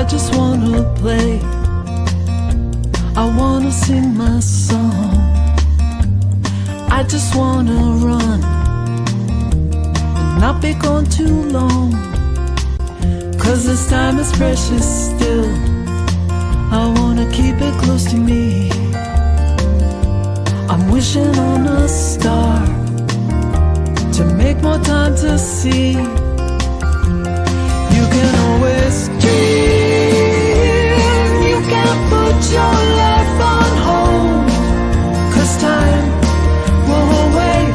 just wanna play, I wanna sing my song, I just wanna run and not be gone too long. 'Cause this time is precious still, I wanna keep it close to me. I'm wishing on a star to make more time to see. You can always dream, you can't put your life on hold, 'cause time won't wait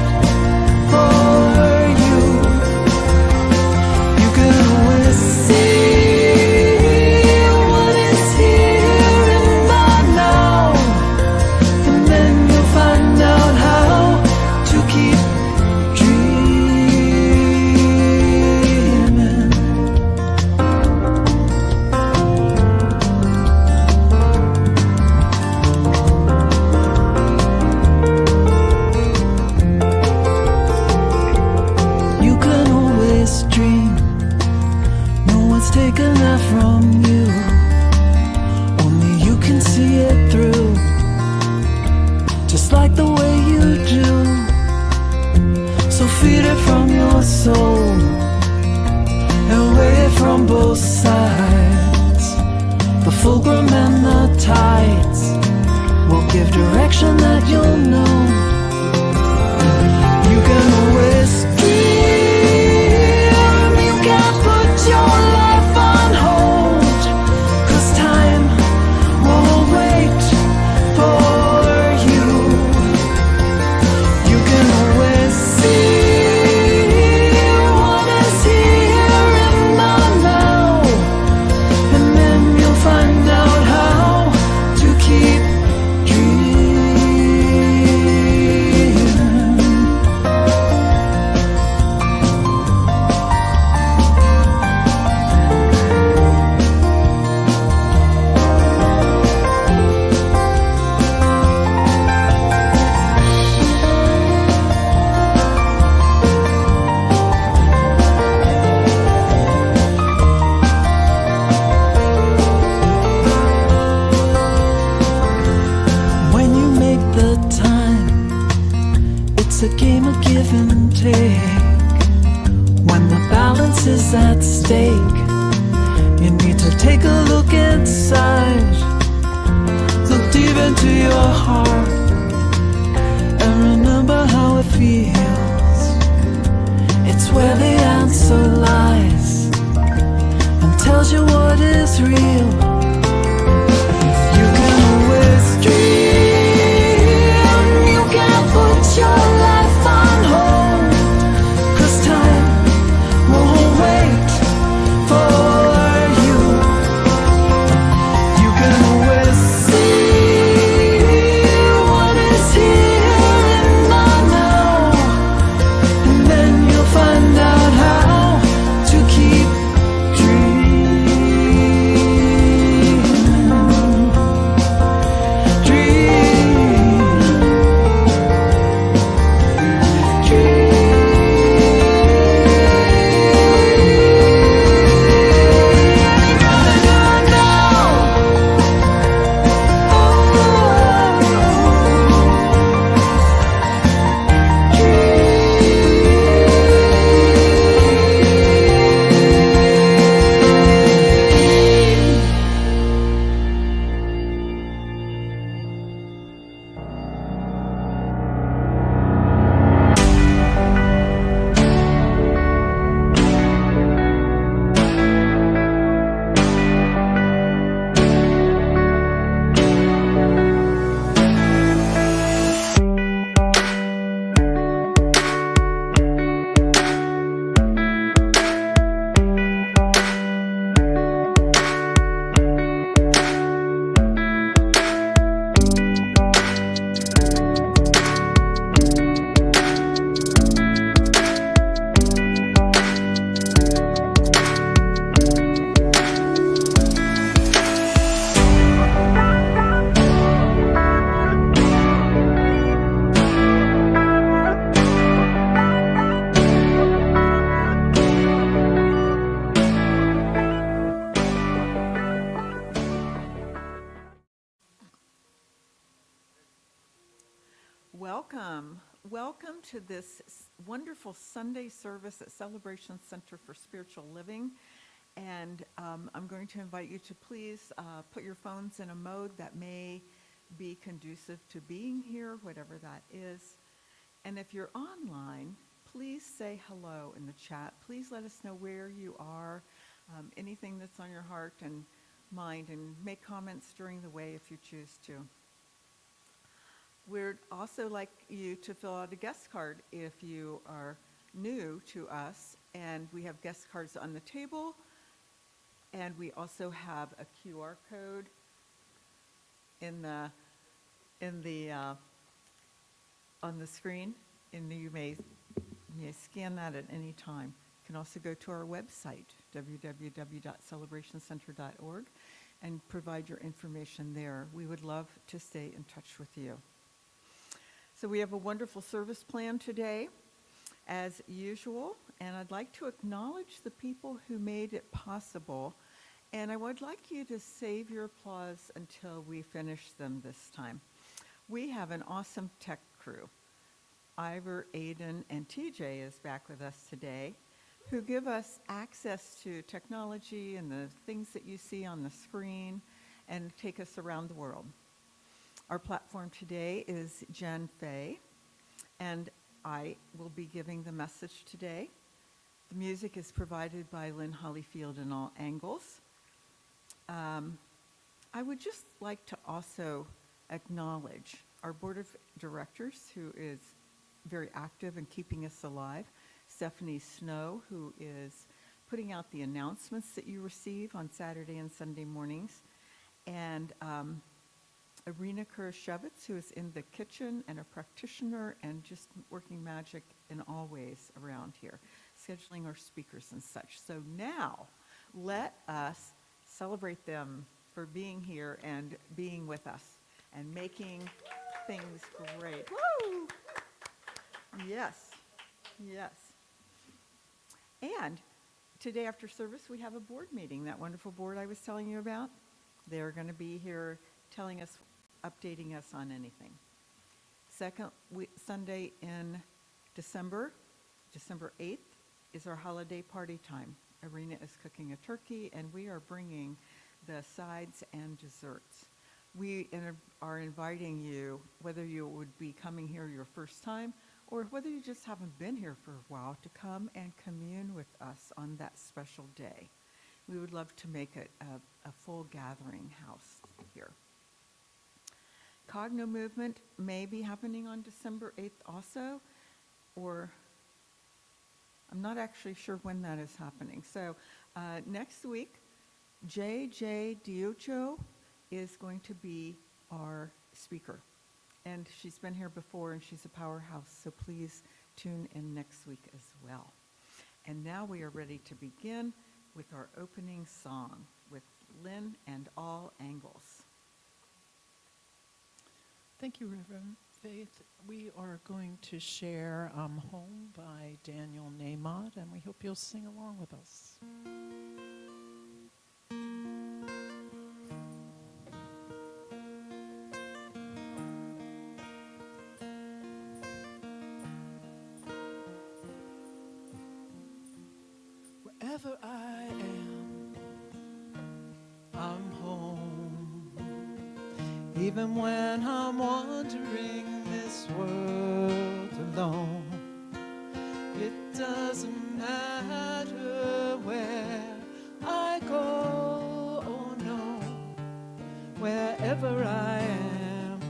for you. You can always see what is here in the now, and then you'll find out how to keep dreaming. You can always dream, no one's taken that from you, only you can see it through, just like the way you do. So feed it from your soul and weigh it from both sides. The fulcrum and the tides will give direction that you'll know. You can always dream, you can't put your life on hold, 'cause time won't wait for you. You can always see what is here in the now, and then you'll find out how to keep dreaming. When you make the time, it's a game of give and take. When the balance is at stake, you need to take a look inside, look deep into your heart, and remember how it feels. It's where the answer lies and tells you what is real. You can always dream, you can't put your life on hold, 'cause time won't wait for you. You can always see what is here in the now, and then you'll find out how to keep Welcome to this wonderful Sunday service at Celebration Center for Spiritual Living. And I'm going to invite you to please put your phones in a mode that may be conducive to being here, whatever that is. And if you're online, please say hello in the chat. Please let us know where you are, anything that's on your heart and mind, and make comments during the way if you choose to. We'd also like you to fill out a guest card if you are new to us, and we have guest cards on the table, and we also have a QR code on the screen, and you may scan that at any time. You can also go to our website, www.celebrationcenter.org, and provide your information there. We would love to stay in touch with you. So we have a wonderful service plan today, as usual, and I'd like to acknowledge the people who made it possible, and I would like you to save your applause until we finish them this time. We have an awesome tech crew. Ivor, Aiden, and TJ is back with us today, who give us access to technology and the things that you see on the screen and take us around the world. Our platform today is Jen Fay, and I will be giving the message today. The music is provided by Lynn Hollyfield in all angles. I would just like to also acknowledge our board of directors, who is very active in keeping us alive. Stephanie Snow, who is putting out the announcements that you receive on Saturday and Sunday mornings. And Irina Kurashevitz, who is in the kitchen and a practitioner and just working magic in all ways around here, scheduling our speakers and such. So now, let us celebrate them for being here and being with us and making things great. Woo! Yes, yes. And today after service, we have a board meeting, that wonderful board I was telling you about. They're going to be here telling us, updating us on anything. Second Sunday in December 8th, is our holiday party time. Irina is cooking a turkey, and we are bringing the sides and desserts. We are inviting you, whether you would be coming here your first time or whether you just haven't been here for a while, to come and commune with us on that special day. We would love to make it a full gathering house here. Cogno Movement may be happening on December 8th also, or I'm not actually sure when that is happening. So next week, J.J. Diocho is going to be our speaker. And she's been here before, and she's a powerhouse, so please tune in next week as well. And now we are ready to begin with our opening song with Lynn and All Angles. Thank you, Reverend Faith. We are going to share Home by Daniel Nahmod, and we hope you'll sing along with us. Wherever I am, I'm home. Even when I'm wandering this world alone, it doesn't matter where I go, oh no. Wherever I am,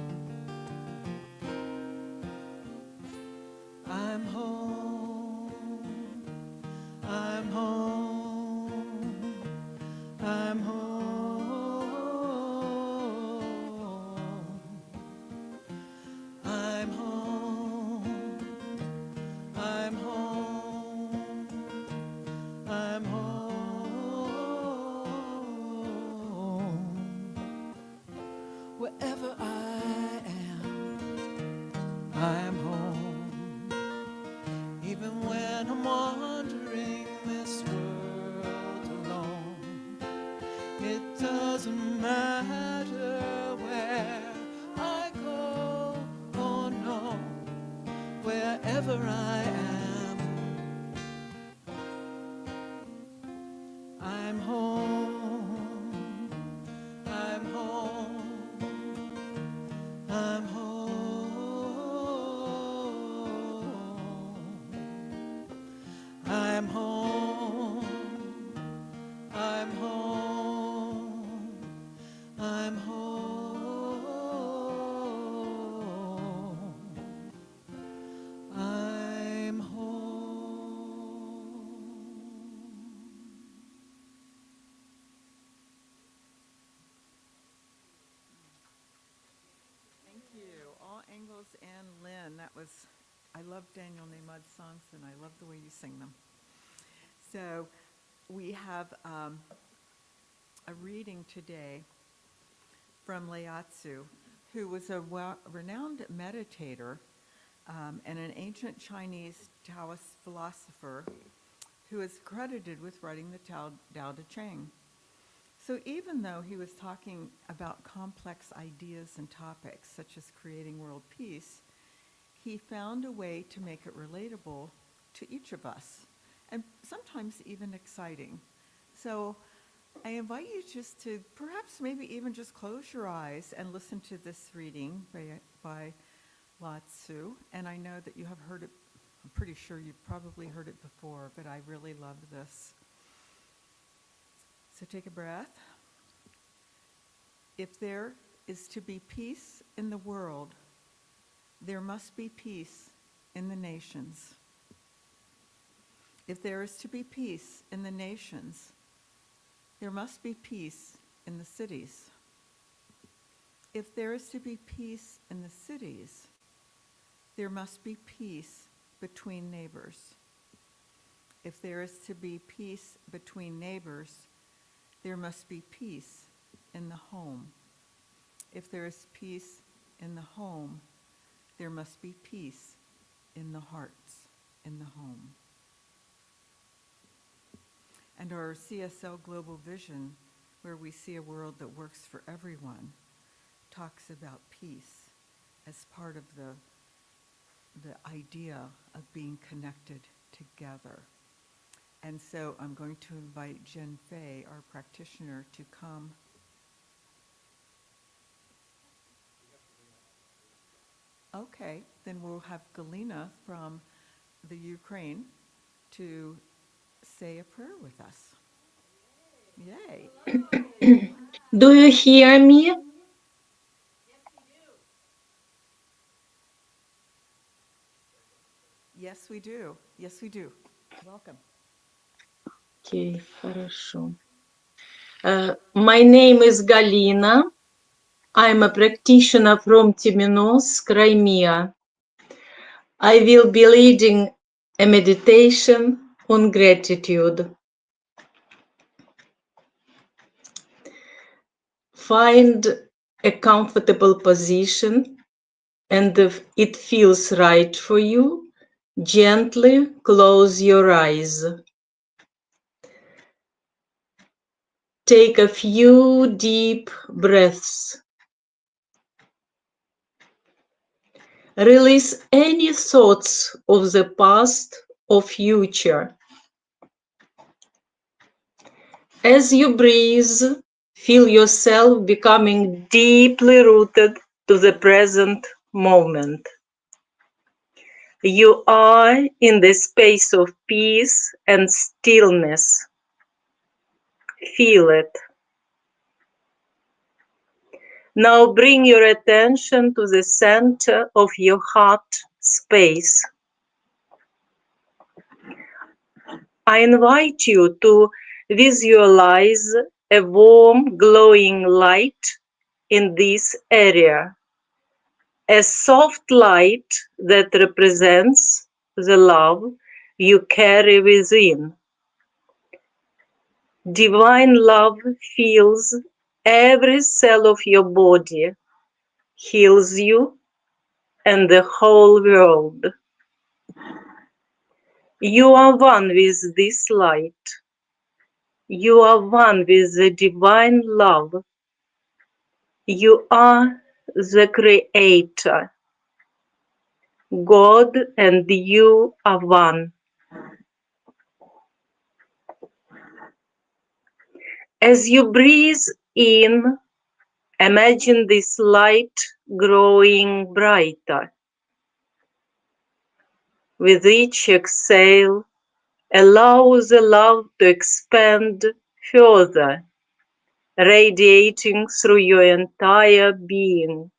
I'm home. I'm home. I'm home. I'm home. I'm home. I'm home. Wherever I am, I'm home. Even when I'm wandering this world alone, it doesn't matter where I go, oh no. Charles and Lynn. I love Daniel Nahmad's songs, and I love the way you sing them. So we have a reading today from Lao-Tzu, who was a renowned meditator and an ancient Chinese Taoist philosopher who is credited with writing the Tao Te Ching. So even though he was talking about complex ideas and topics such as creating world peace, he found a way to make it relatable to each of us, and sometimes even exciting. So I invite you just to perhaps maybe even just close your eyes and listen to this reading by Lao-Tzu. And I know that you have heard it, I'm pretty sure you've probably heard it before, but I really love this. So take a breath. If there is to be peace in the world, there must be peace in the nations. If there is to be peace in the nations, there must be peace in the cities. If there is to be peace in the cities, there must be peace between neighbors. If there is to be peace between neighbors, there must be peace in the home. If there is peace in the home, there must be peace in the hearts in the home. And our CSL Global Vision, where we see a world that works for everyone, talks about peace as part of the idea of being connected together. And so I'm going to invite Jen Fay, our practitioner, to come. Okay, then we'll have Galina from the Ukraine to say a prayer with us. Yay. Do you hear me? Yes, we do. Yes, we do. Welcome. Okay, хорошо. My name is Galina. I'm a practitioner from Timenos, Crimea. I will be leading a meditation on gratitude. Find a comfortable position, and if it feels right for you, gently close your eyes. Take a few deep breaths. Release any thoughts of the past or future. As you breathe, feel yourself becoming deeply rooted to the present moment. You are in the space of peace and stillness. Feel it. Now bring your attention to the center of your heart space. I invite you to visualize a warm, glowing light in this area, a soft light that represents the love you carry within. Divine love fills every cell of your body, heals you and the whole world. You are one with this light. You are one with the divine love. You are the creator. God and you are one. As you breathe in, imagine this light growing brighter. With each exhale, allow the love to expand further, radiating through your entire being.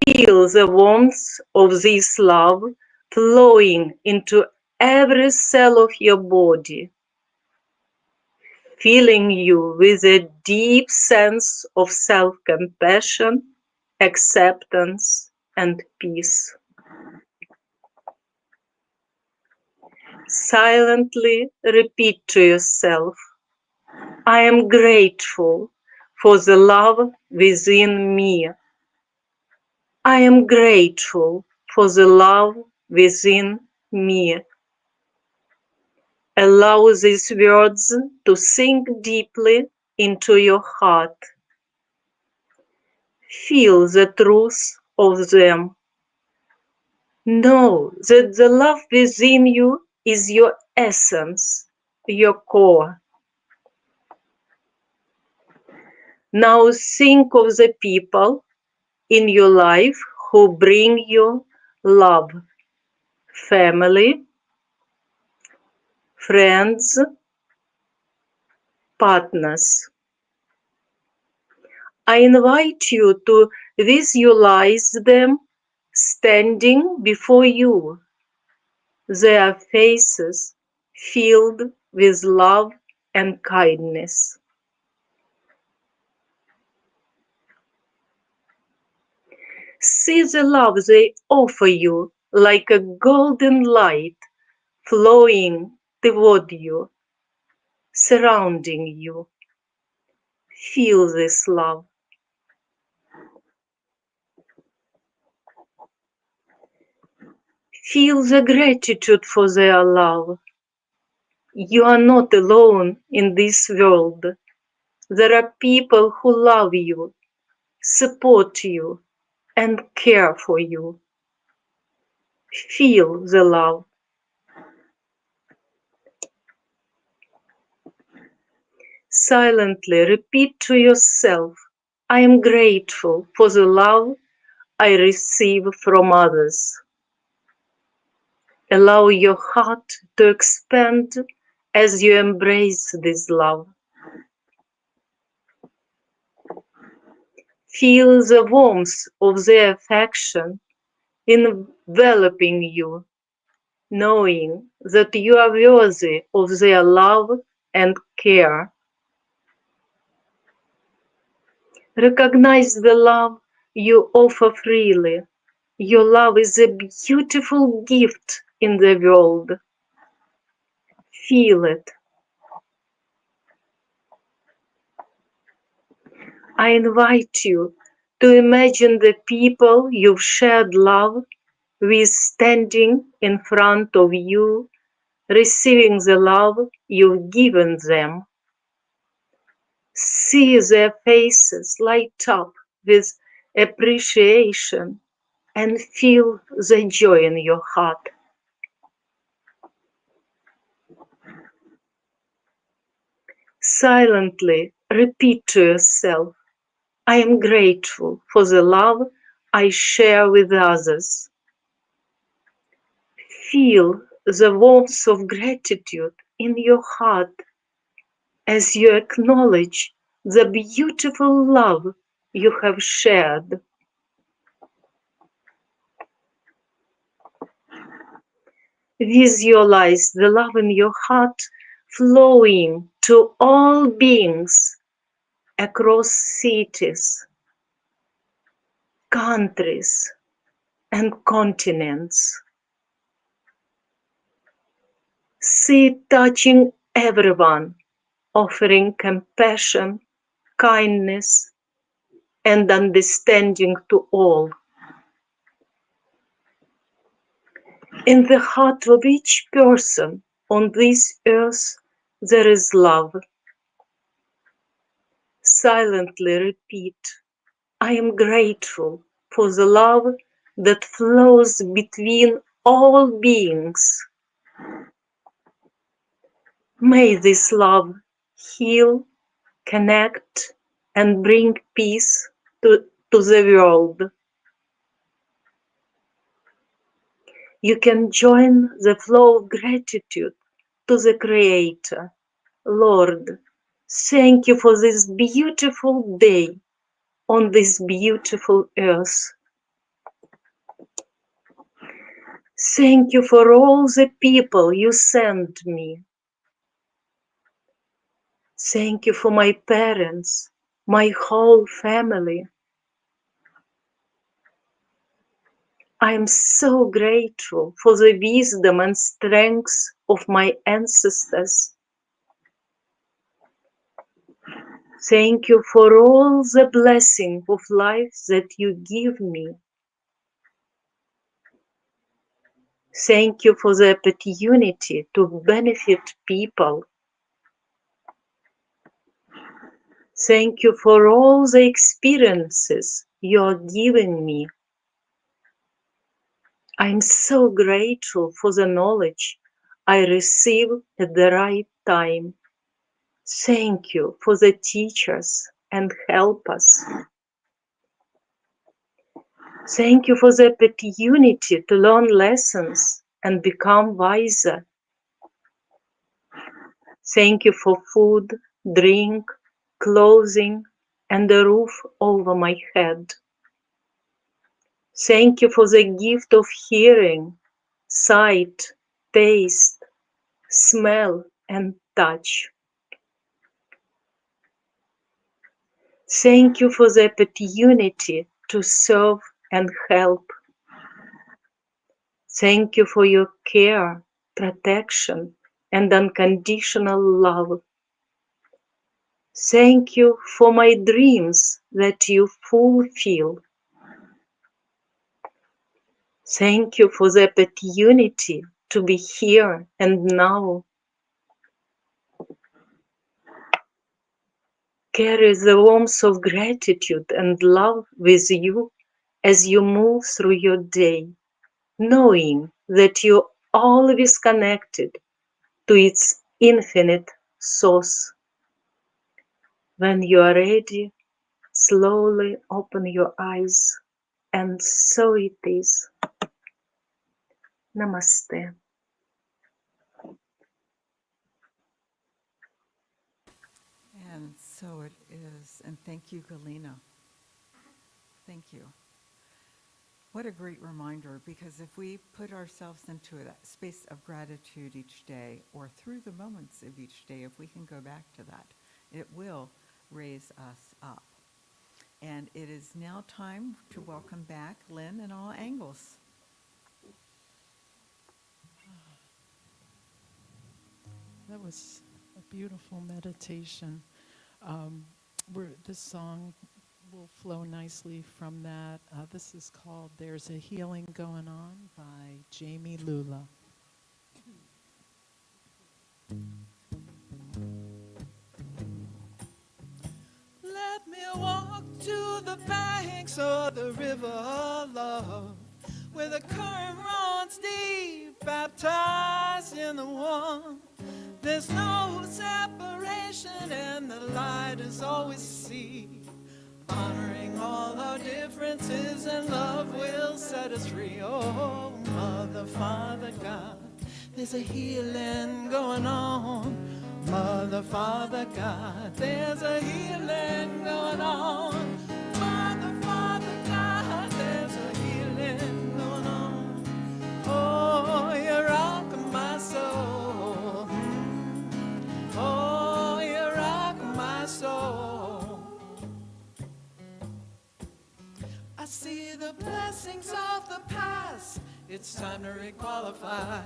Feel the warmth of this love flowing into every cell of your body, filling you with a deep sense of self-compassion acceptance, and peace. Silently repeat to yourself, I am grateful for the love within me. I am grateful for the love within me. Allow these words to sink deeply into your heart. Feel the truth of them. Know that the love within you is your essence, your core. Now think of the people in your life who bring you love. Family, friends, partners. I invite you to visualize them standing before you, their faces filled with love and kindness. See the love they offer you like a golden light flowing toward you, surrounding you. Feel this love. Feel the gratitude for their love. You are not alone in this world. There are people who love you, support you, and care for you. Feel the love. Silently repeat to yourself, I am grateful for the love I receive from others. Allow your heart to expand as you embrace this love. Feel the warmth of their affection enveloping you, knowing that you are worthy of their love and care. Recognize the love you offer freely. Your love is a beautiful gift in the world. Feel it. I invite you to imagine the people you've shared love with standing in front of you, receiving the love you've given them. See their faces light up with appreciation and feel the joy in your heart. Silently repeat to yourself, I am grateful for the love I share with others. Feel the warmth of gratitude in your heart as you acknowledge the beautiful love you have shared. Visualize the love in your heart flowing to all beings across cities, countries, and continents. See it touching everyone, offering compassion, kindness, and understanding to all. In the heart of each person on this earth, there is love. Silently repeat, I am grateful for the love that flows between all beings. May this love heal, connect, and bring peace to the world. You can join the flow of gratitude to the Creator. Lord, thank you for this beautiful day on this beautiful earth. Thank you for all the people you sent me. Thank you for my parents, my whole family. I am so grateful for the wisdom and strength of my ancestors. Thank you for all the blessing of life that you give me. Thank you for the opportunity to benefit people. Thank you for all the experiences you are giving me. I'm so grateful for the knowledge I receive at the right time. Thank you for the teachers and helpers. Thank you for the opportunity to learn lessons and become wiser. Thank you for food, drink, clothing, and a roof over my head. Thank you for the gift of hearing, sight, taste, smell, and touch. Thank you for the opportunity to serve and help. Thank you for your care, protection, and unconditional love. Thank you for my dreams that you fulfill. Thank you for the opportunity to be here and now. Carry the warmth of gratitude and love with you as you move through your day, knowing that you're always connected to its infinite source. When you are ready, slowly open your eyes, and so it is. Namaste. And so it is. And thank you, Galina. Thank you. What a great reminder, because if we put ourselves into that space of gratitude each day, or through the moments of each day, if we can go back to that, it will raise us up. And it is now time to welcome back Lynn in all angles. That was a beautiful meditation. This song will flow nicely from that. This is called There's a Healing Going On by Jamie Lula. Let me walk to the banks of the river of love, where the current runs deep, baptized in the one. There's no separation and the light is always seen, honoring all our differences, and love will set us free. Oh, Mother, Father, God, there's a healing going on. Mother, Father, God, there's a healing going on. Mother, Father, God, there's a healing going on. Oh, you rock my soul. Oh, you rock my soul. I see the blessings of the past. It's time to requalify.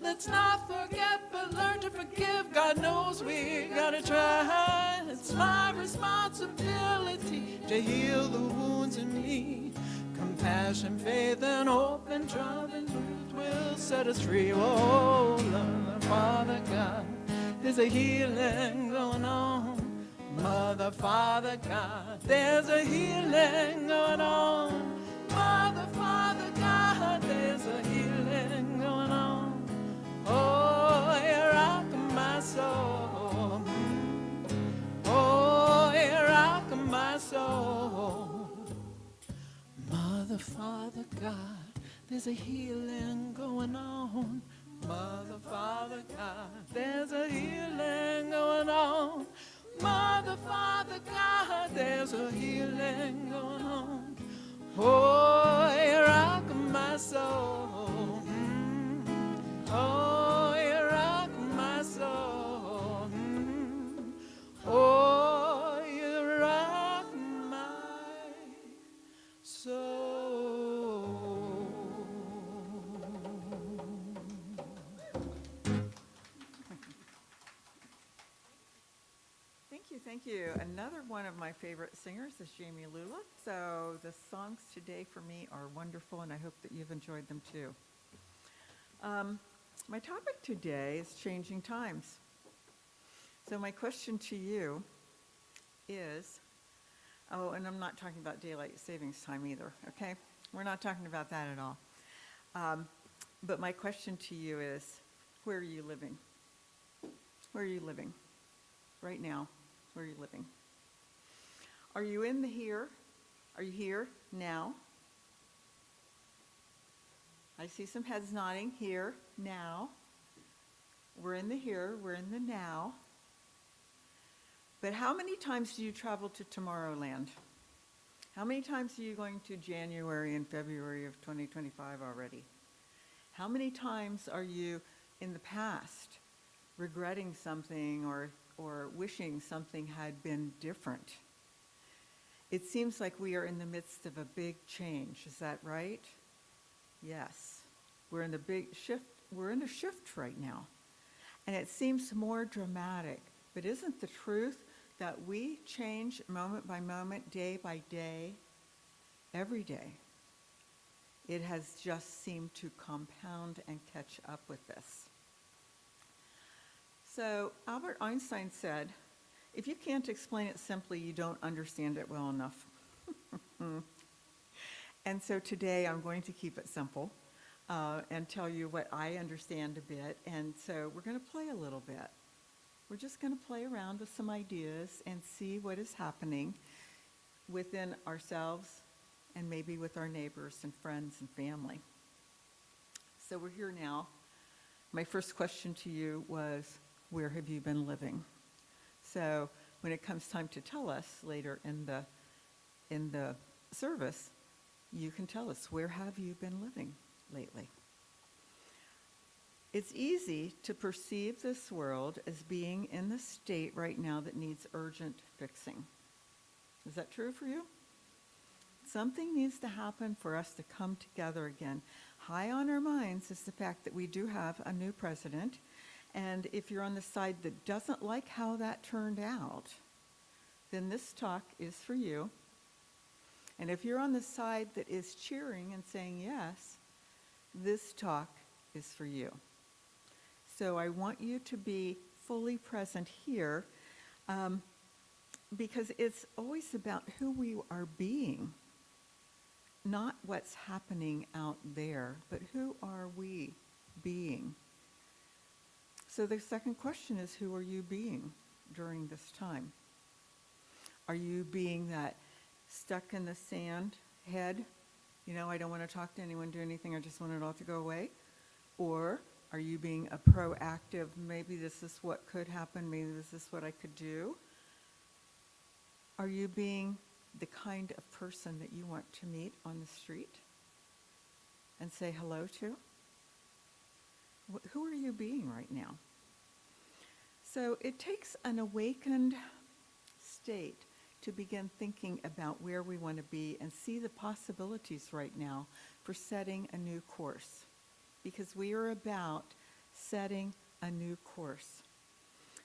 Let's not forget, but learn to forgive. God knows we gotta try. It's my responsibility to heal the wounds in me. Compassion, faith, and hope, and love and truth will set us free. Oh, Lord, Father God, there's a healing going on. Mother, Father, God, there's a healing going on. Mother, Father, God, there's a healing going on. Oh, you rock my soul. Oh, you rock my soul. Mother, Father, God, there's a healing going on. Mother, Father, God, there's a healing going on. Mother, Father, God, there's a healing going on. Oh, you rock my soul. Oh, you rock my soul. Oh, you rock my soul. thank you. Another one of my favorite singers is Jamie Lula. So the songs today for me are wonderful, and I hope that you've enjoyed them too. My topic today is changing times. So my question to you is, oh, and I'm not talking about daylight savings time either, okay? We're not talking about that at all. But my question to you is, where are you living? Where are you living? Right now, where are you living? Are you in the here? Are you here now? I see some heads nodding. Here, now. We're in the here, we're in the now. But how many times do you travel to Tomorrowland? How many times are you going to January and February of 2025 already? How many times are you in the past regretting something or wishing something had been different? It seems like we are in the midst of a big change. Is that right? Yes. We're in the big shift. We're in a shift right now. And it seems more dramatic. But isn't the truth that we change moment by moment, day by day, every day? It has just seemed to compound and catch up with this. So Albert Einstein said, if you can't explain it simply, you don't understand it well enough. And so today I'm going to keep it simple and tell you what I understand a bit. And so we're going to play a little bit. We're just going to play around with some ideas and see what is happening within ourselves and maybe with our neighbors and friends and family. So we're here now. My first question to you was, where have you been living? So when it comes time to tell us later in the service, you can tell us, where have you been living lately? It's easy to perceive this world as being in the state right now that needs urgent fixing. Is that true for you? Something needs to happen for us to come together again. High on our minds is the fact that we do have a new president. And if you're on the side that doesn't like how that turned out, then this talk is for you. And if you're on the side that is cheering and saying yes, this talk is for you. So I want you to be fully present here because it's always about who we are being, not what's happening out there, but who are we being? So the second question is, who are you being during this time? Are you being that stuck in the sand head? You know, I don't want to talk to anyone, do anything, I just want it all to go away? Or are you being a proactive, maybe this is what could happen, maybe this is what I could do? Are you being the kind of person that you want to meet on the street and say hello to? Who are you being right now? So it takes an awakened state to begin thinking about where we want to be and see the possibilities right now for setting a new course. Because we are about setting a new course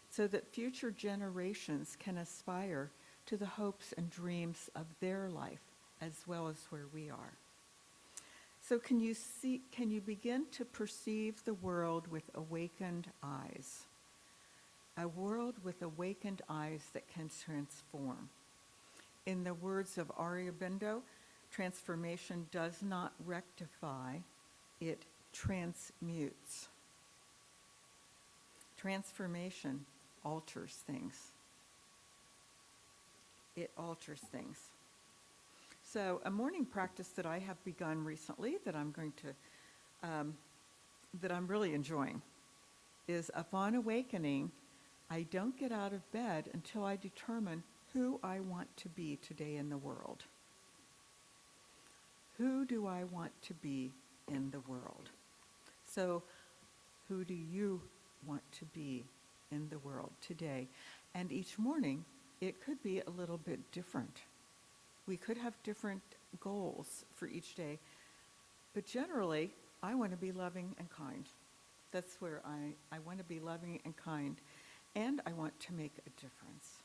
so that future generations can aspire to the hopes and dreams of their life as well as where we are. So can you begin to perceive the world with awakened eyes? A world with awakened eyes that can transform. In the words of Aurobindo, transformation does not rectify, it transmutes. Transformation alters things. It alters things. So a morning practice that I have begun recently that I'm really enjoying is upon awakening, I don't get out of bed until I determine who I want to be today in the world. Who do I want to be in the world? So who do you want to be in the world today? And each morning, it could be a little bit different. We could have different goals for each day, but generally, I want to be loving and kind. That's where I want to be loving and kind, and I want to make a difference.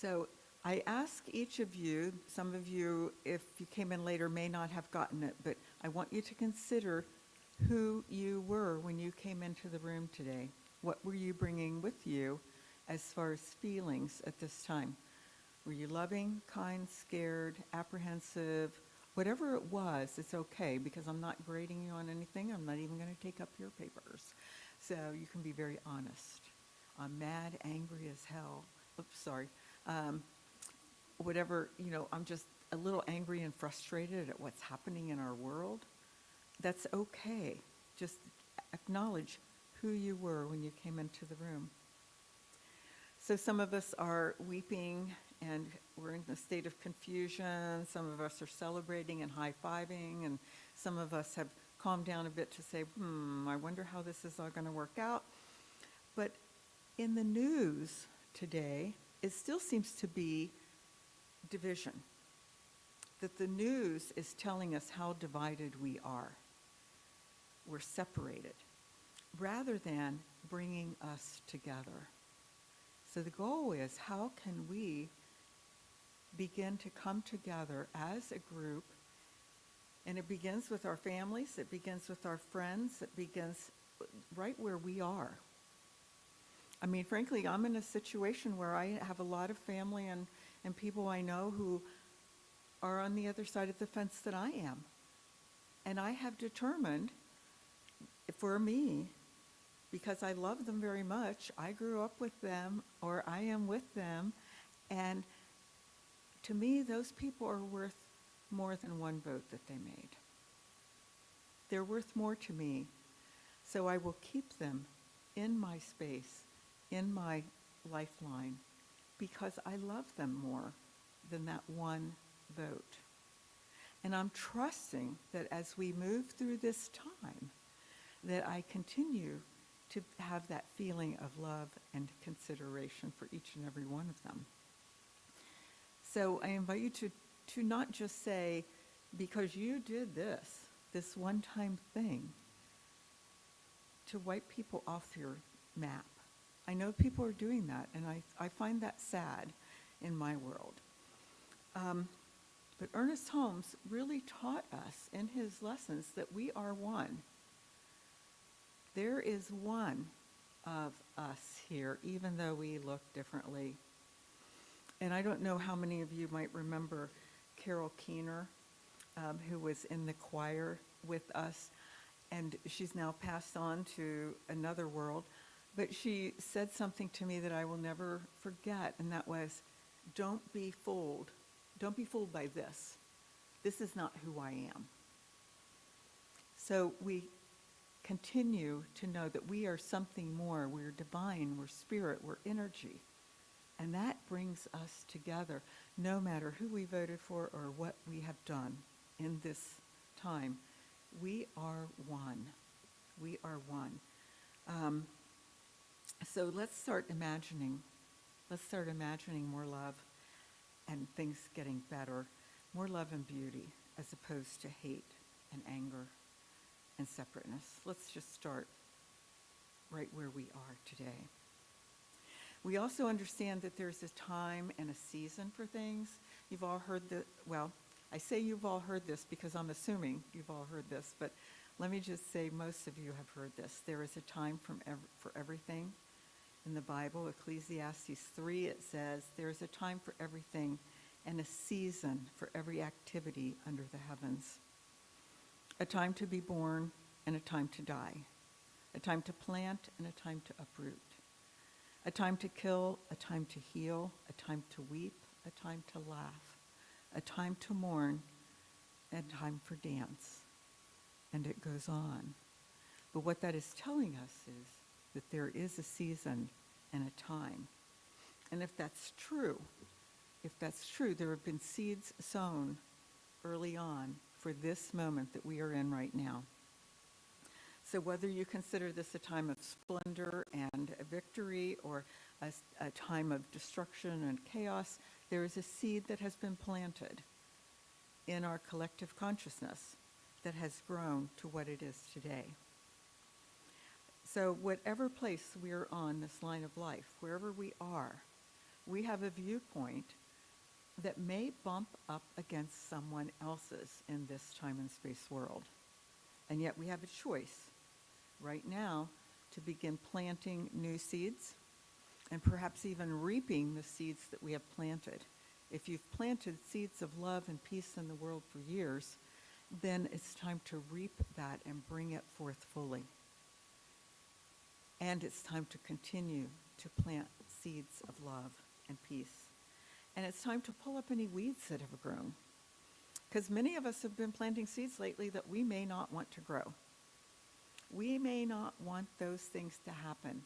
So I ask each of you, some of you, if you came in later, may not have gotten it, but I want you to consider who you were when you came into the room today. What were you bringing with you as far as feelings at this time? Were you loving, kind, scared, apprehensive? Whatever it was, it's okay, because I'm not grading you on anything. I'm not even going to take up your papers. So you can be very honest. I'm mad, angry as hell. Oops, sorry. Whatever, I'm just a little angry and frustrated at what's happening in our world. That's okay. Just acknowledge who you were when you came into the room. So some of us are weeping and we're in a state of confusion. Some of us are celebrating and high-fiving, and some of us have calmed down a bit to say, I wonder how this is all going to work out. But in the news today, it still seems to be division. That the news is telling us how divided we are. We're separated, rather than bringing us together. So the goal is, how can we begin to come together as a group? And it begins with our families, it begins with our friends, it begins right where we are. I mean, frankly, I'm in a situation where I have a lot of family and people I know who are on the other side of the fence that I am. And I have determined, for me, because I love them very much, I grew up with them, or I am with them, and to me, those people are worth more than one vote that they made. They're worth more to me, so I will keep them in my space, in my lifeline, because I love them more than that one vote. And I'm trusting that as we move through this time, that I continue to have that feeling of love and consideration for each and every one of them. So I invite you to not just say, because you did this one-time thing, to wipe people off your map. I know people are doing that, and I find that sad in my world. But Ernest Holmes really taught us in his lessons that we are one. There is one of us here, even though we look differently. And I don't know how many of you might remember Carol Keener, who was in the choir with us, and she's now passed on to another world. But she said something to me that I will never forget, and that was, don't be fooled. Don't be fooled by this. This is not who I am. So we continue to know that we are something more. We're divine, we're spirit, we're energy. And that brings us together, no matter who we voted for or what we have done in this time. We are one. We are one. So let's start imagining more love and things getting better, more love and beauty as opposed to hate and anger and separateness. Let's just start right where we are today. We also understand that there's a time and a season for things. You've all heard I say you've all heard this because I'm assuming you've all heard this, but let me just say most of you have heard this. There is a time for everything. In the Bible, Ecclesiastes 3, it says, there's a time for everything and a season for every activity under the heavens. A time to be born and a time to die. A time to plant and a time to uproot. A time to kill, a time to heal, a time to weep, a time to laugh, a time to mourn, and a time for dance. And it goes on. But what that is telling us is that there is a season and a time. And if that's true, there have been seeds sown early on for this moment that we are in right now. So whether you consider this a time of splendor and a victory or a time of destruction and chaos, there is a seed that has been planted in our collective consciousness that has grown to what it is today. So whatever place we're on this line of life, wherever we are, we have a viewpoint that may bump up against someone else's in this time and space world. And yet we have a choice right now to begin planting new seeds and perhaps even reaping the seeds that we have planted. If you've planted seeds of love and peace in the world for years, then it's time to reap that and bring it forth fully. And it's time to continue to plant seeds of love and peace. And it's time to pull up any weeds that have grown. Because many of us have been planting seeds lately that we may not want to grow. We may not want those things to happen.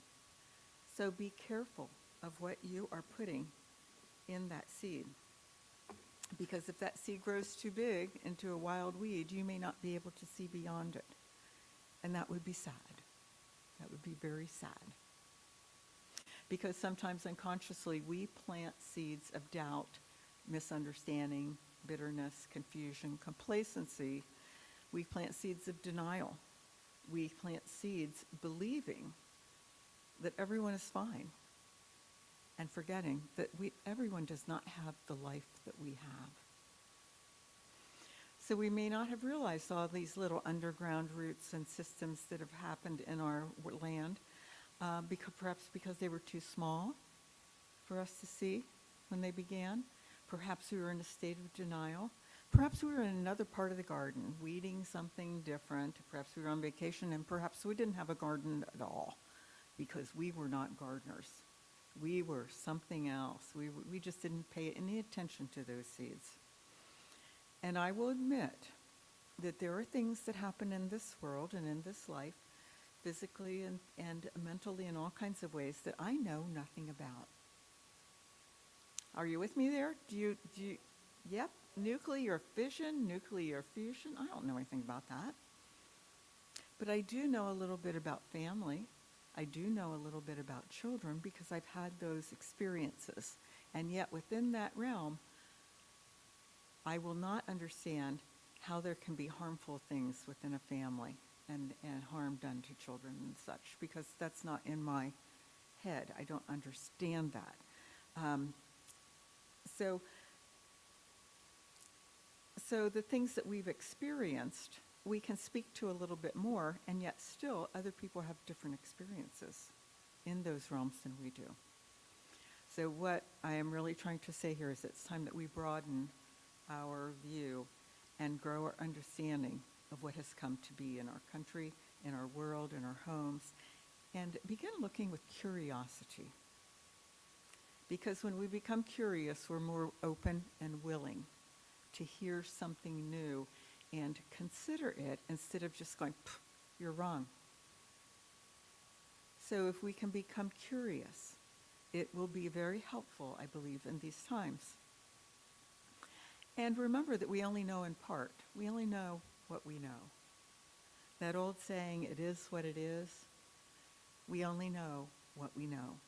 So be careful of what you are putting in that seed. Because if that seed grows too big into a wild weed, you may not be able to see beyond it. And that would be sad. That would be very sad. Because sometimes unconsciously we plant seeds of doubt, misunderstanding, bitterness, confusion, complacency. We plant seeds of denial. We plant seeds believing that everyone is fine and forgetting that everyone does not have the life that we have. So we may not have realized all these little underground roots and systems that have happened in our land, perhaps because they were too small for us to see when they began. Perhaps we were in a state of denial. Perhaps we were in another part of the garden, weeding something different. Perhaps we were on vacation, and perhaps we didn't have a garden at all because we were not gardeners. We were something else. We just didn't pay any attention to those seeds. And I will admit that there are things that happen in this world and in this life, physically and mentally in all kinds of ways, that I know nothing about. Are you with me there? Do you yep, nuclear fission, nuclear fusion. I don't know anything about that. But I do know a little bit about family. I do know a little bit about children because I've had those experiences. And yet within that realm, I will not understand how there can be harmful things within a family and harm done to children and such, because that's not in my head. I don't understand that. So the things that we've experienced, we can speak to a little bit more, and yet still other people have different experiences in those realms than we do. So what I am really trying to say here is it's time that we broaden our view and grow our understanding of what has come to be in our country, in our world, in our homes, and begin looking with curiosity. Because when we become curious, we're more open and willing to hear something new and consider it instead of just going, you're wrong. So if we can become curious, it will be very helpful, I believe, in these times. And remember that we only know in part. We only know what we know. That old saying, it is what it is, we only know what we know.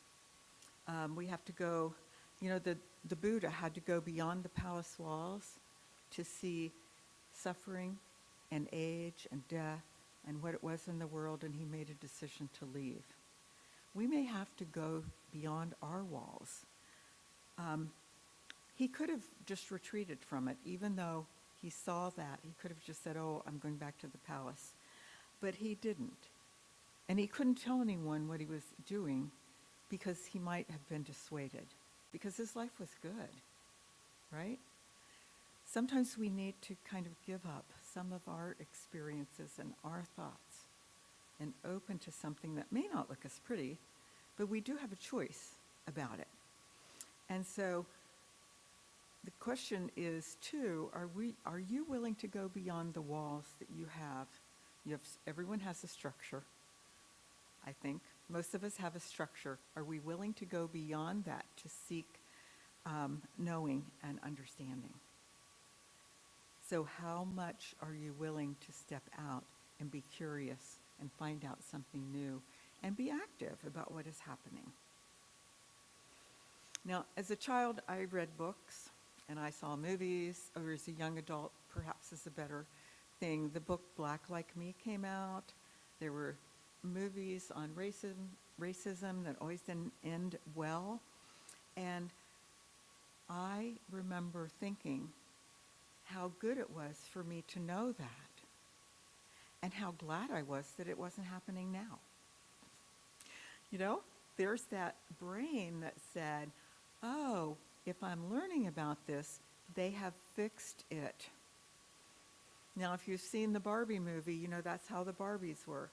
We have to go, the Buddha had to go beyond the palace walls to see suffering and age and death and what it was in the world, and he made a decision to leave. We may have to go beyond our walls. He could have just retreated from it, even though he saw that. He could have just said, I'm going back to the palace. But he didn't. And he couldn't tell anyone what he was doing because he might have been dissuaded, because his life was good, right? Sometimes we need to kind of give up some of our experiences and our thoughts and open to something that may not look as pretty, but we do have a choice about it. And so the question is, too, are you willing to go beyond the walls that you have? Everyone has a structure, I think. Most of us have a structure. Are we willing to go beyond that to seek knowing and understanding? So how much are you willing to step out and be curious and find out something new and be active about what is happening? Now, as a child, I read books and I saw movies, or as a young adult, perhaps is a better thing. The book Black Like Me came out. There were movies on racism that always didn't end well. And I remember thinking how good it was for me to know that, and how glad I was that it wasn't happening now. You know, there's that brain that said, oh, if I'm learning about this, they have fixed it. Now, if you've seen the Barbie movie, you know that's how the Barbies were.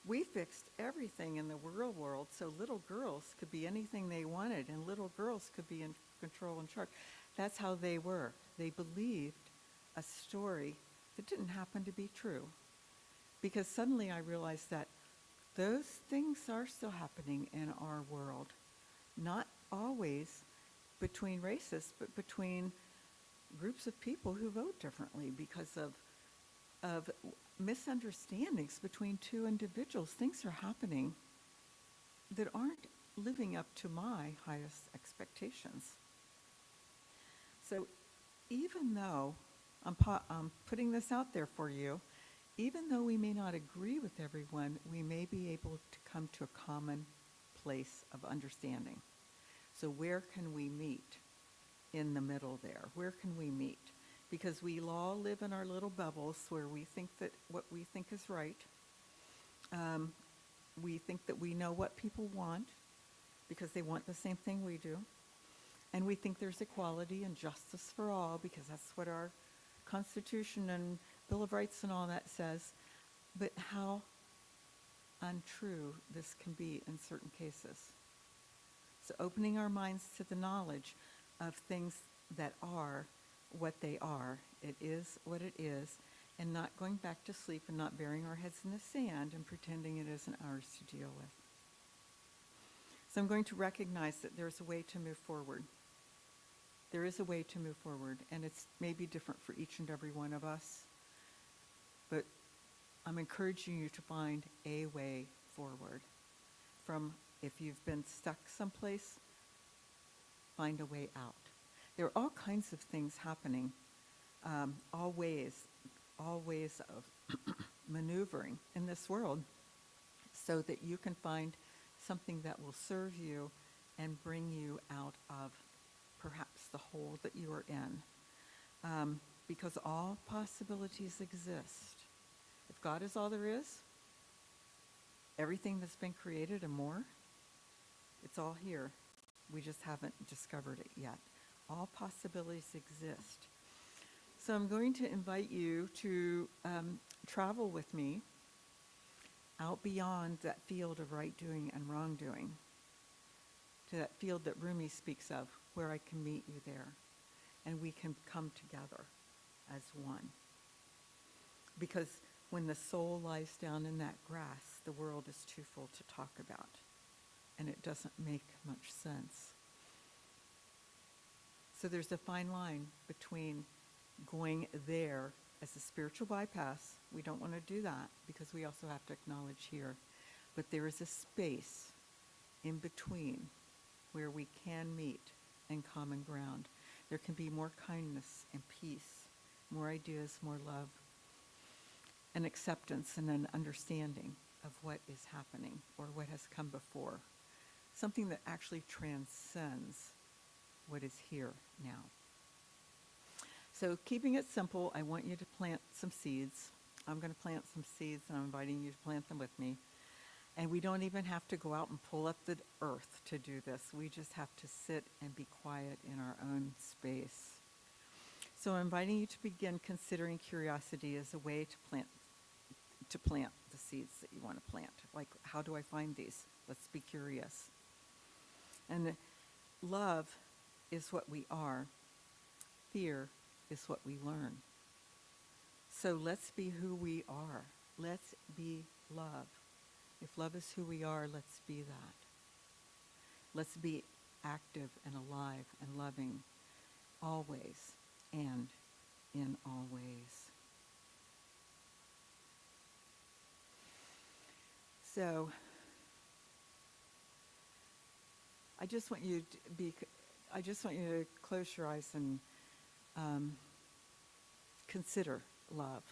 We fixed everything in the real world so little girls could be anything they wanted and little girls could be in control and charge. That's how they were. They believed a story that didn't happen to be true. Because suddenly I realized that those things are still happening in our world. Not always between races, but between groups of people who vote differently because of misunderstandings between two individuals. Things are happening that aren't living up to my highest expectations. So even though I'm putting this out there for you, even though we may not agree with everyone, we may be able to come to a common place of understanding. So where can we meet in the middle there? Where can we meet? Because we all live in our little bubbles where we think that what we think is right. We think that we know what people want because they want the same thing we do. And we think there's equality and justice for all because that's what our Constitution and Bill of Rights and all that says. But how untrue this can be in certain cases. So opening our minds to the knowledge of things that are what they are. It is what it is, and not going back to sleep and not burying our heads in the sand and pretending it isn't ours to deal with. So I'm going to recognize that there's a way to move forward. There is a way to move forward, and it's maybe different for each and every one of us, but I'm encouraging you to find a way forward. From if you've been stuck someplace, find a way out. There are all kinds of things happening, all ways of maneuvering in this world so that you can find something that will serve you and bring you out of perhaps the hole that you are in. Because all possibilities exist. If God is all there is, everything that's been created and more, it's all here. We just haven't discovered it yet. All possibilities exist. So I'm going to invite you to travel with me out beyond that field of right doing and wrong doing, to that field that Rumi speaks of, where I can meet you there, and we can come together as one. Because when the soul lies down in that grass, the world is too full to talk about, and it doesn't make much sense. So there's a fine line between going there as a spiritual bypass. We don't want to do that because we also have to acknowledge here. But there is a space in between where we can meet in common ground. There can be more kindness and peace, more ideas, more love, and acceptance and an understanding of what is happening or what has come before. Something that actually transcends what is here now. So keeping it simple, I want you to plant some seeds. I'm going to plant some seeds, and I'm inviting you to plant them with me. And we don't even have to go out and pull up the earth to do this. We just have to sit and be quiet in our own space. So I'm inviting you to begin considering curiosity as a way to plant the seeds that you want to plant. Like, how do I find these? Let's be curious. And love is what we are. Fear is what we learn. So let's be who we are. Let's be love. If love is who we are, let's be that. Let's be active and alive and loving always and in all ways. So I just want you to close your eyes and consider love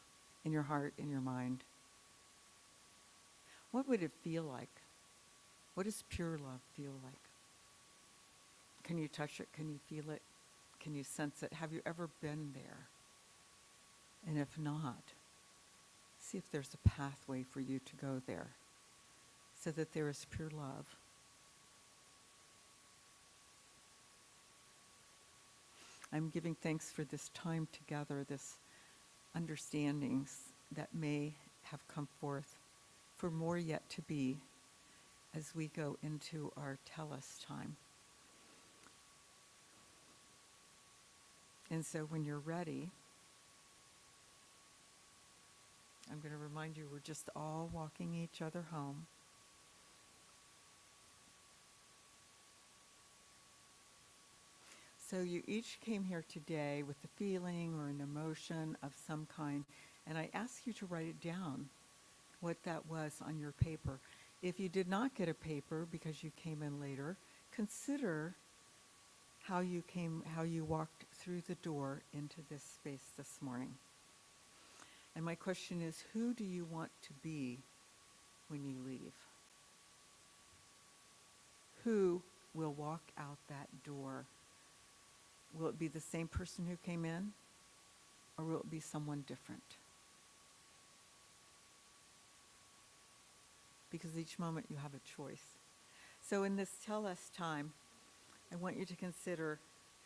in your heart, in your mind. What would it feel like? What does pure love feel like? Can you touch it? Can you feel it? Can you sense it? Have you ever been there? And if not, see if there's a pathway for you to go there so that there is pure love. I'm giving thanks for this time together, this understandings that may have come forth, for more yet to be as we go into our tell us time. And so when you're ready, I'm going to remind you we're just all walking each other home. So you each came here today with a feeling or an emotion of some kind, and I ask you to write it down, what that was on your paper. If you did not get a paper because you came in later, consider how you walked through the door into this space this morning. And my question is, who do you want to be when you leave? Who will walk out that door? Will it be the same person who came in, or will it be someone different? Because each moment you have a choice. So in this tell us time, I want you to consider,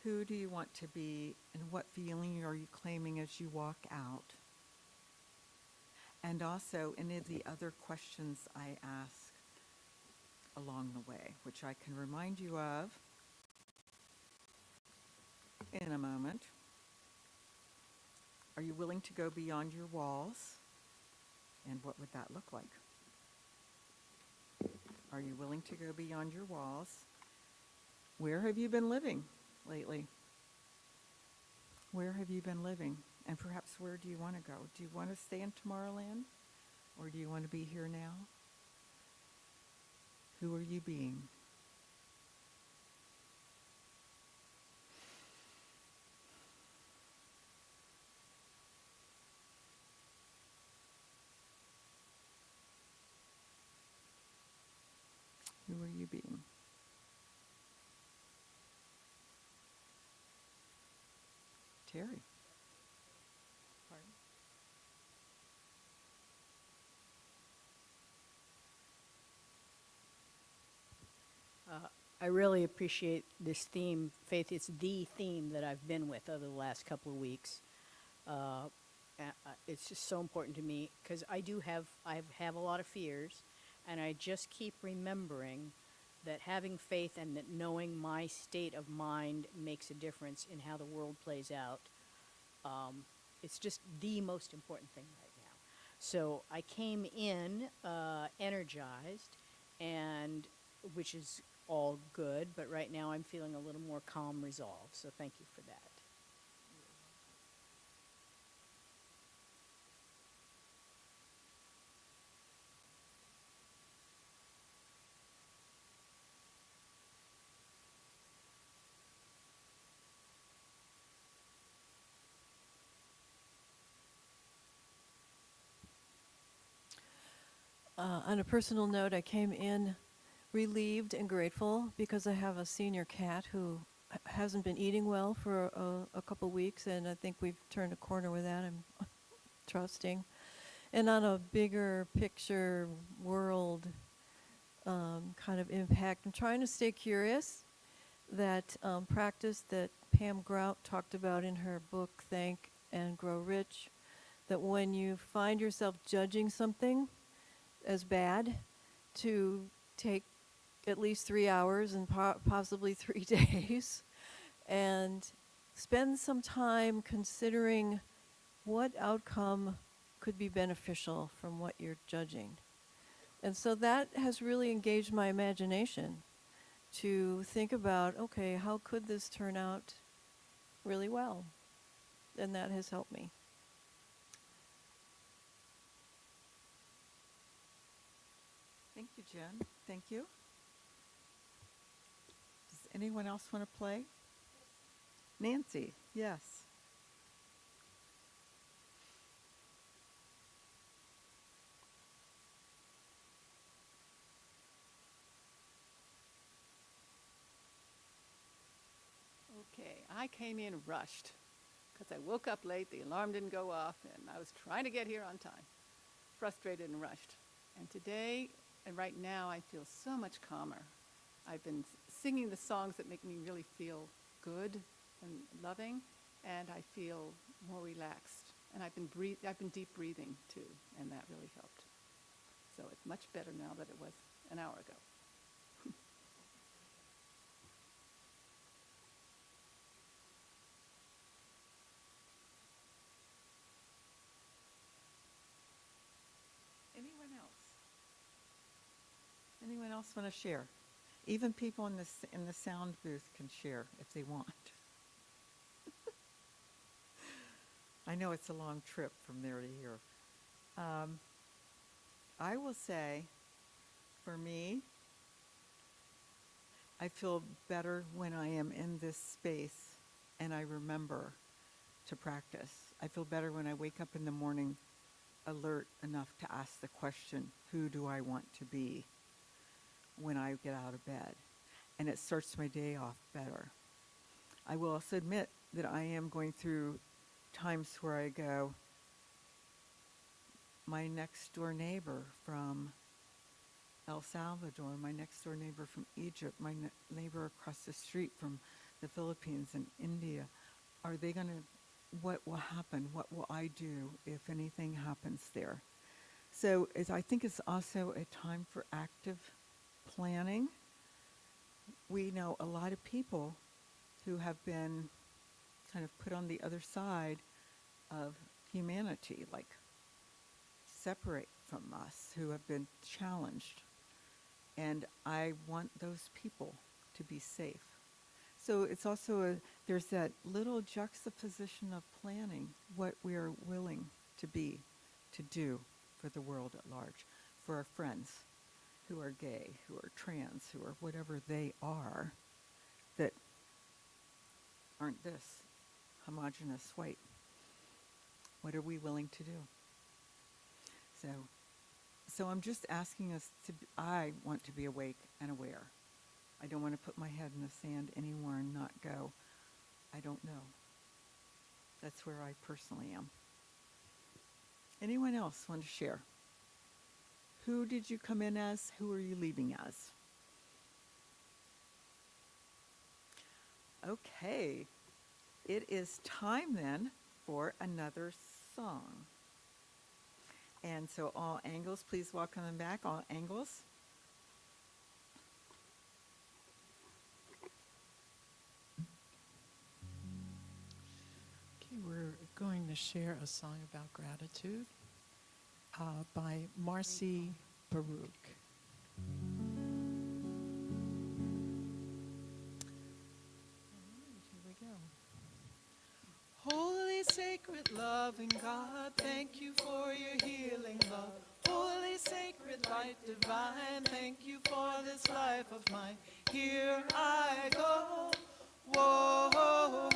who do you want to be and what feeling are you claiming as you walk out? And also any of the other questions I ask along the way, which I can remind you of in a moment. Are you willing to go beyond your walls? And what would that look like? Are you willing to go beyond your walls? Where have you been living lately? Where have you been living? And perhaps where do you want to go? Do you want to stay in Tomorrowland? Or do you want to be here now? Who are you being? Who are you being? Terry. Pardon? I really appreciate this theme, Faith. It's the theme that I've been with over the last couple of weeks. It's just so important to me because I have a lot of fears, and I just keep remembering that having faith and that knowing my state of mind makes a difference in how the world plays out. It's just the most important thing right now. So I came in energized, and which is all good, but right now I'm feeling a little more calm resolve. So thank you for that. On a personal note, I came in relieved and grateful because I have a senior cat who hasn't been eating well for a couple weeks, and I think we've turned a corner with that. I'm trusting. And on a bigger picture world kind of impact, I'm trying to stay curious. That practice that Pam Grout talked about in her book, Thank and Grow Rich, that when you find yourself judging something as bad, to take at least 3 hours and possibly 3 days and spend some time considering what outcome could be beneficial from what you're judging. And so that has really engaged my imagination to think about, okay, how could this turn out really well? And that has helped me. Thank you, Jen. Thank you. Does anyone else want to play? Nancy, yes. Okay. Okay, I came in rushed because I woke up late, the alarm didn't go off, and I was trying to get here on time. Frustrated and rushed. And today, and right now, I feel so much calmer. I've been singing the songs that make me really feel good and loving, and I feel more relaxed. And I've been deep breathing too, and that really helped. So it's much better now than it was an hour ago. Anyone else? Anyone else want to share? Even people in the sound booth can share if they want. I know it's a long trip from there to here. I will say, for me, I feel better when I am in this space and I remember to practice. I feel better when I wake up in the morning alert enough to ask the question, who do I want to be when I get out of bed? And it starts my day off better. I will also admit that I am going through times where I go, my next door neighbor from El Salvador, my next door neighbor from Egypt, my neighbor across the street from the Philippines and India, are they going to, what will happen? What will I do if anything happens there? So I think it's also a time for active planning. We know a lot of people who have been kind of put on the other side of humanity, like separate from us, who have been challenged. And I want those people to be safe. So it's also there's that little juxtaposition of planning, what we are willing to be, to do for the world at large, for our friends who are gay, who are trans, who are whatever they are, that aren't this homogenous white. What are we willing to do? So I'm just asking us I want to be awake and aware. I don't want to put my head in the sand anymore and not go, I don't know. That's where I personally am. Anyone else want to share? Who did you come in as? Who are you leaving as? Okay. It is time then for another song. And so all angles, please welcome them back, all angles. Okay, we're going to share a song about gratitude by Marcy Baruch. Here we go. Holy, sacred, loving God, thank you for your healing love. Holy, sacred, light divine, thank you for this life of mine. Here I go. Whoa, whoa,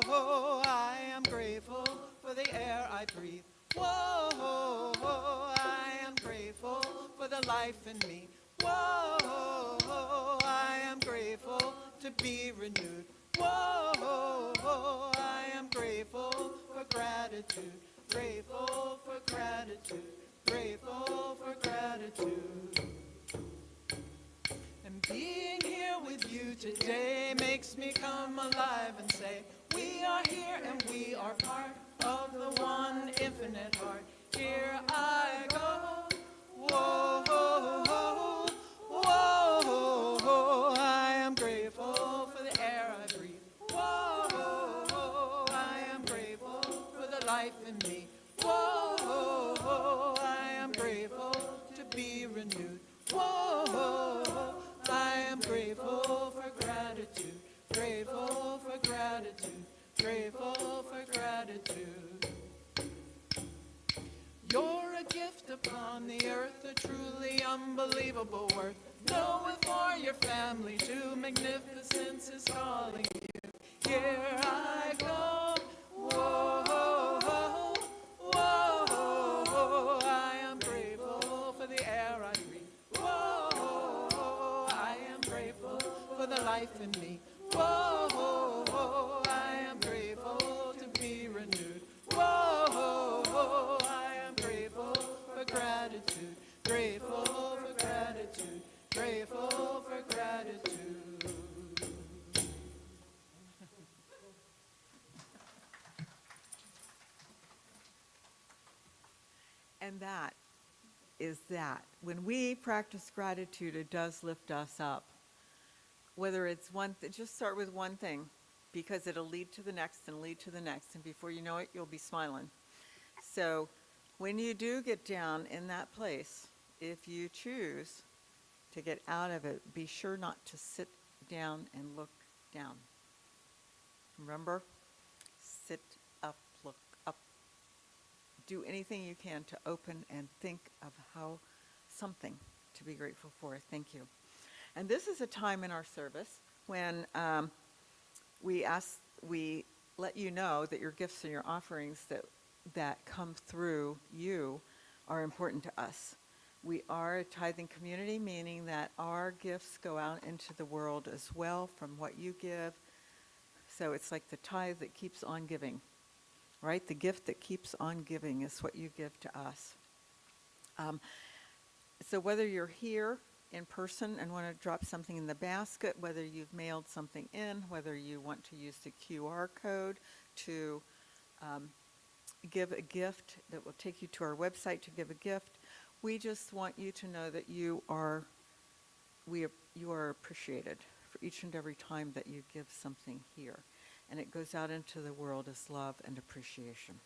whoa, I am grateful for the air I breathe. Whoa, I am grateful for the life in me. Whoa, I am grateful to be renewed. Whoa, I am grateful for gratitude, grateful for gratitude, grateful for gratitude. And being here with you today makes me come alive and say, we are here and we are part of the one infinite heart. Here I go. Whoa, whoa, whoa, I am grateful for the air I breathe. Whoa, I am grateful for the life in me. Whoa, I am grateful to be renewed. Whoa, I am grateful for gratitude, grateful for gratitude, grateful for gratitude. You're a gift upon the earth, a truly unbelievable worth. Know it for your family too, magnificence is calling you. Here I go. Whoa, whoa, I am grateful for the air I breathe. Whoa, I am grateful for for the life in me. Whoa, I am grateful to be renewed. Whoa, I am grateful for gratitude. Grateful for gratitude. Grateful for gratitude. And that is that. When we practice gratitude, it does lift us up. Whether it's just start with one thing, because it'll lead to the next and lead to the next, and before you know it, you'll be smiling. So when you do get down in that place, if you choose to get out of it, be sure not to sit down and look down. Remember? Sit up, look up. Do anything you can to open and think of something to be grateful for. Thank you. And this is a time in our service when we let you know that your gifts and your offerings that come through you are important to us. We are a tithing community, meaning that our gifts go out into the world as well from what you give. So it's like the tithe that keeps on giving, right? The gift that keeps on giving is what you give to us. So whether you're here in person and want to drop something in the basket, whether you've mailed something in, whether you want to use the QR code to give a gift that will take you to our website to give a gift, we just want you to know that you are appreciated for each and every time that you give something here. And it goes out into the world as love and appreciation.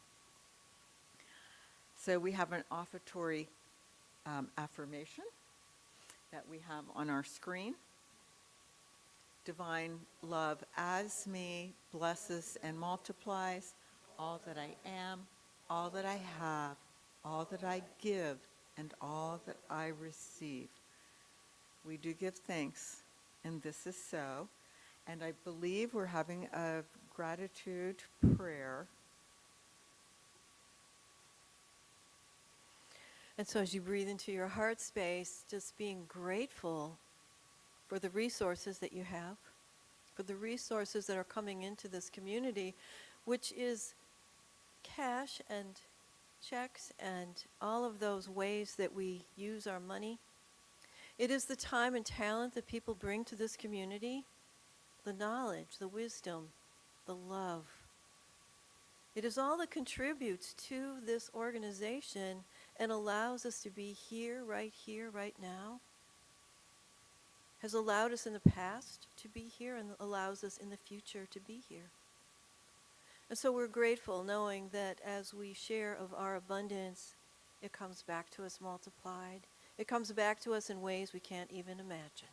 So we have an offertory affirmation that we have on our screen. Divine love as me blesses and multiplies all that I am, all that I have, all that I give, and all that I receive. We do give thanks, and this is so. And I believe we're having a gratitude prayer. And so as you breathe into your heart space, just being grateful for the resources that you have, for the resources that are coming into this community, which is cash and checks and all of those ways that we use our money. It is the time and talent that people bring to this community, the knowledge, the wisdom, the love. It is all that contributes to this organization and allows us to be here, right now. Has allowed us in the past to be here and allows us in the future to be here. And so we're grateful knowing that as we share of our abundance, it comes back to us multiplied. It comes back to us in ways we can't even imagine.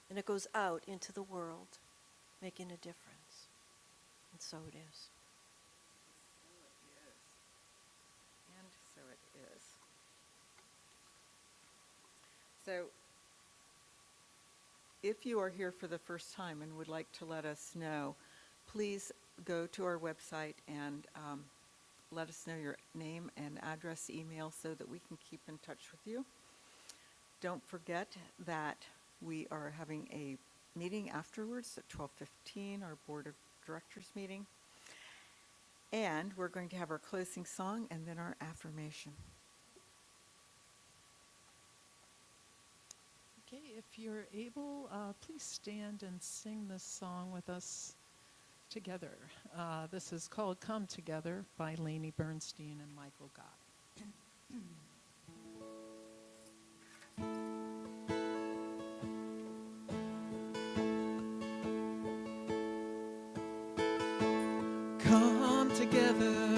And it goes out into the world, making a difference. And so it is. So it is. So if you are here for the first time and would like to let us know, please go to our website and let us know your name and address, email, so that we can keep in touch with you. Don't forget that we are having a meeting afterwards at 12:15, our Board of Directors meeting. And we're going to have our closing song and then our affirmation. Okay, if you're able, please stand and sing this song with us together. This is called Come Together by Lainey Bernstein and Michael Gott. Come together,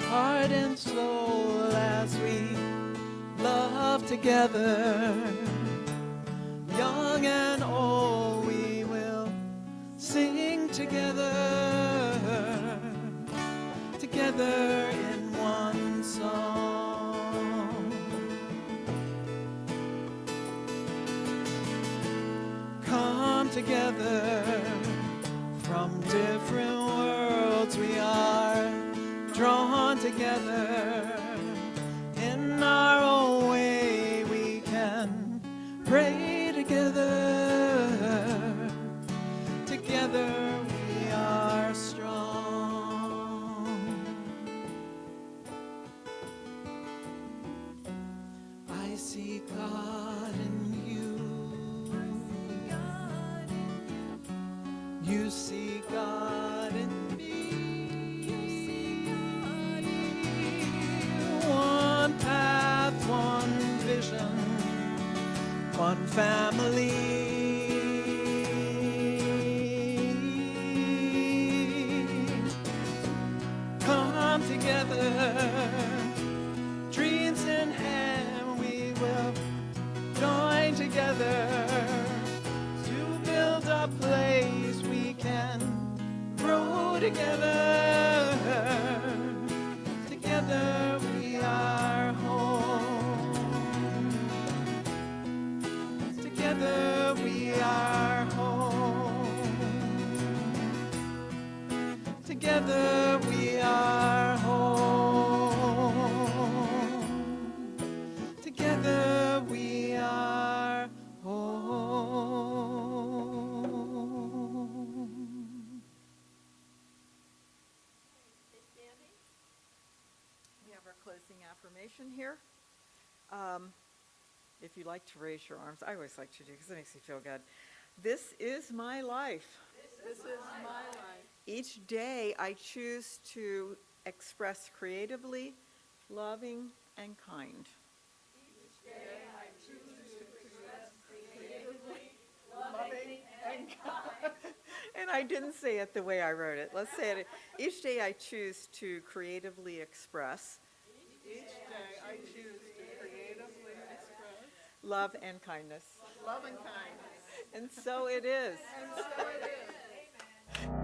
heart and soul, as we love together. Young and old, we will sing together, together in one song. Come together. From different worlds we are drawn together. In our own way we can pray together. You see God in me. You see God in me. One path, one vision, one family. Come together, dreams in hand, we will join together to build a place we can grow together. Together we are home. Together we are home. Together we are home. Together we are home. We have our closing affirmation here. If you like to raise your arms, I always like to do because it makes me feel good. This is my life. This is my life. Each day I choose to express creatively, loving, and kind. And I didn't say it the way I wrote it. Let's say it. Each day I choose to creatively express Each day I choose to creatively express love and kindness. love and kindness. And so it is. And so it is.